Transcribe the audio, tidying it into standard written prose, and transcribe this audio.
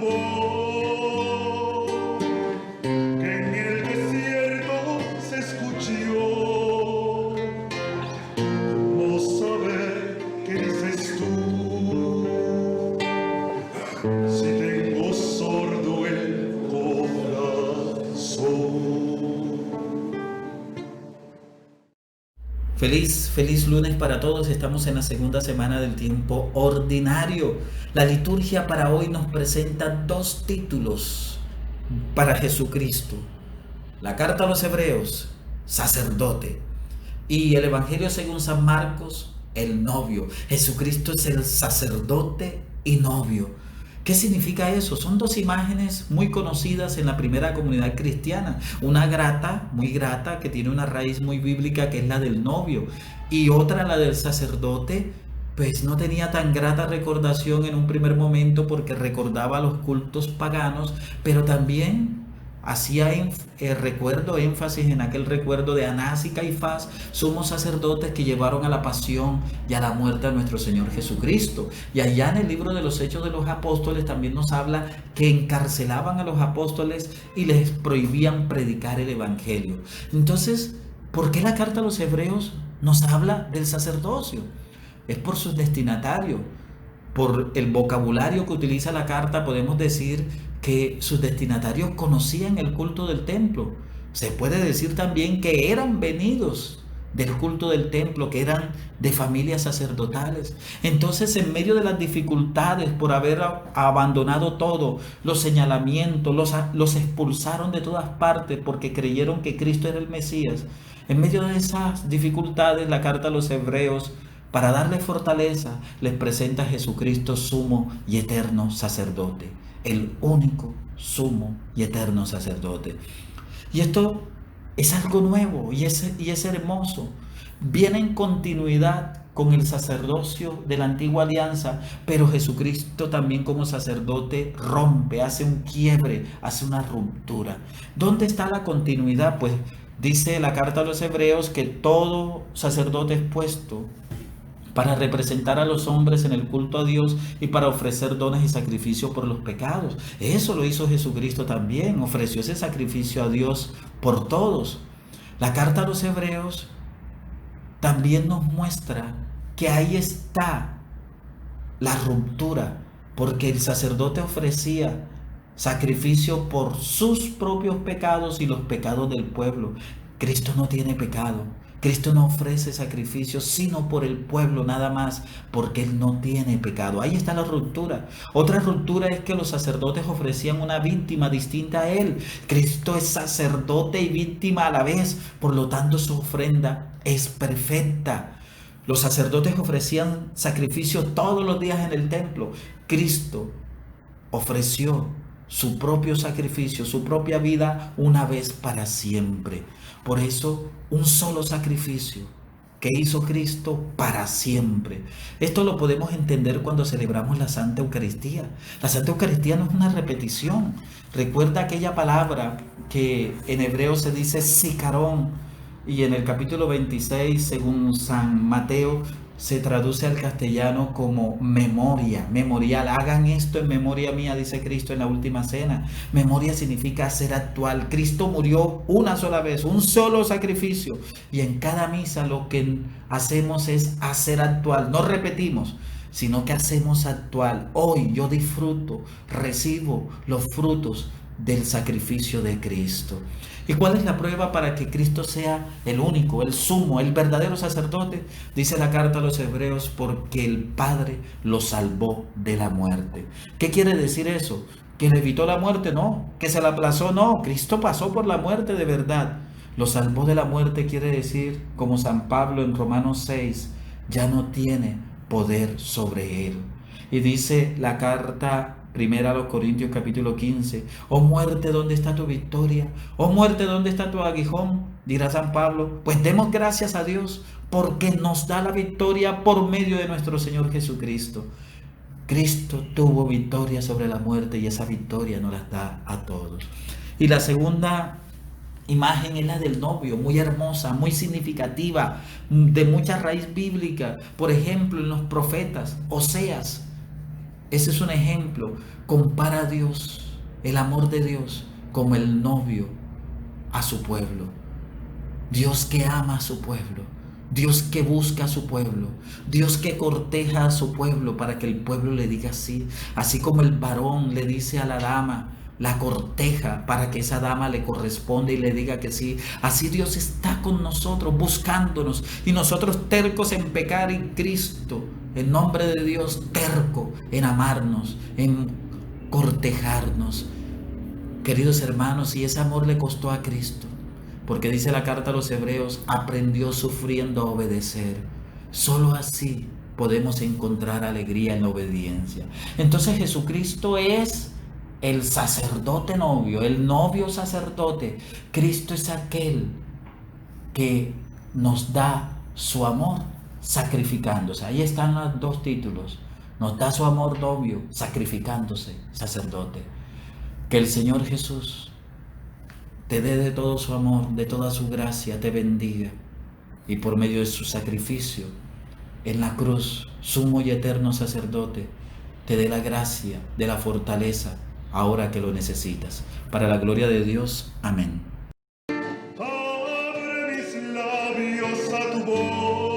voz que en el desierto se escuchó. ¿Cómo saber qué dices tú si tengo sordo el corazón? Feliz lunes para todos. Estamos en la segunda semana del tiempo ordinario. La liturgia para hoy nos presenta dos títulos para Jesucristo. La carta a los Hebreos, sacerdote. Y el Evangelio según San Marcos, el novio. Jesucristo es el sacerdote y novio. ¿Qué significa eso? Son dos imágenes muy conocidas en la primera comunidad cristiana. Una grata, muy grata, que tiene una raíz muy bíblica, que es la del novio. Y otra, la del sacerdote, pues no tenía tan grata recordación en un primer momento porque recordaba los cultos paganos, pero también hacía énfasis en aquel recuerdo de Anás y Caifás, sumos sacerdotes que llevaron a la pasión y a la muerte a nuestro Señor Jesucristo. Y allá en el libro de los Hechos de los Apóstoles también nos habla que encarcelaban a los apóstoles y les prohibían predicar el Evangelio. Entonces, ¿por qué la carta a los Hebreos nos habla del sacerdocio? Es por sus destinatarios. Por el vocabulario que utiliza la carta podemos decir que sus destinatarios conocían el culto del templo. Se puede decir también que eran venidos del culto del templo, que eran de familias sacerdotales. Entonces, en medio de las dificultades por haber abandonado todo, los señalamientos, los expulsaron de todas partes porque creyeron que Cristo era el Mesías. En medio de esas dificultades, la carta a los Hebreos, para darle fortaleza, les presenta a Jesucristo sumo y eterno sacerdote, el único sumo y eterno sacerdote. Y esto es algo nuevo y es hermoso. Viene en continuidad con el sacerdocio de la antigua alianza, pero Jesucristo también como sacerdote rompe, hace un quiebre, hace una ruptura. ¿Dónde está la continuidad? Pues dice la carta a los Hebreos que todo sacerdote es puesto para representar a los hombres en el culto a Dios y para ofrecer dones y sacrificios por los pecados. Eso lo hizo Jesucristo también, ofreció ese sacrificio a Dios por todos. La carta a los Hebreos también nos muestra que ahí está la ruptura, porque el sacerdote ofrecía sacrificio por sus propios pecados y los pecados del pueblo. Cristo no tiene pecado. Cristo no ofrece sacrificios sino por el pueblo nada más, porque Él no tiene pecado. Ahí está la ruptura. Otra ruptura es que los sacerdotes ofrecían una víctima distinta a Él. Cristo es sacerdote y víctima a la vez, por lo tanto su ofrenda es perfecta. Los sacerdotes ofrecían sacrificios todos los días en el templo. Cristo ofreció su propio sacrificio, su propia vida una vez para siempre. Por eso, un solo sacrificio que hizo Cristo para siempre. Esto lo podemos entender cuando celebramos la Santa Eucaristía. La Santa Eucaristía no es una repetición. Recuerda aquella palabra que en hebreo se dice sicarón y en el capítulo 26, según San Mateo, se traduce al castellano como memoria, memorial. Hagan esto en memoria mía, dice Cristo en la última cena. Memoria significa hacer actual. Cristo murió una sola vez, un solo sacrificio. Y en cada misa lo que hacemos es hacer actual. No repetimos, sino que hacemos actual. Hoy yo disfruto, recibo los frutos del sacrificio de Cristo. ¿Y cuál es la prueba para que Cristo sea el único, el sumo, el verdadero sacerdote? Dice la carta a los Hebreos, porque el Padre lo salvó de la muerte. ¿Qué quiere decir eso? ¿Que le evitó la muerte? No. ¿Que se la aplazó? No. Cristo pasó por la muerte de verdad. Lo salvó de la muerte quiere decir, como San Pablo en Romanos 6, ya no tiene poder sobre él. Y dice la carta primera a los Corintios capítulo 15, oh muerte, ¿dónde está tu victoria? Oh muerte, ¿dónde está tu aguijón? Dirá San Pablo, pues demos gracias a Dios porque nos da la victoria por medio de nuestro Señor Jesucristo. Cristo tuvo victoria sobre la muerte y esa victoria nos la da a todos. Y la segunda imagen es la del novio, muy hermosa, muy significativa, de mucha raíz bíblica. Por ejemplo, en los profetas, Oseas Ese es un ejemplo. Compara a Dios, el amor de Dios, como el novio a su pueblo. Dios que ama a su pueblo, Dios que busca a su pueblo, Dios que corteja a su pueblo para que el pueblo le diga sí, así como el varón le dice a la dama, la corteja para que esa dama le corresponda y le diga que sí. Así Dios está con nosotros, buscándonos, y nosotros tercos en pecar, y Cristo, en nombre de Dios, terco en amarnos, en cortejarnos. Queridos hermanos, y ese amor le costó a Cristo, porque dice la carta a los Hebreos, aprendió sufriendo a obedecer. Solo así podemos encontrar alegría en la obediencia. Entonces Jesucristo es el sacerdote novio, el novio sacerdote. Cristo es aquel que nos da su amor sacrificándose. Ahí están los dos títulos. Nos da su amor novio sacrificándose, sacerdote. Que el Señor Jesús te dé de todo su amor, de toda su gracia, te bendiga, y por medio de su sacrificio en la cruz, sumo y eterno sacerdote, te dé la gracia de la fortaleza ahora que lo necesitas. Para la gloria de Dios. Amén. Abre mis labios a tu voz.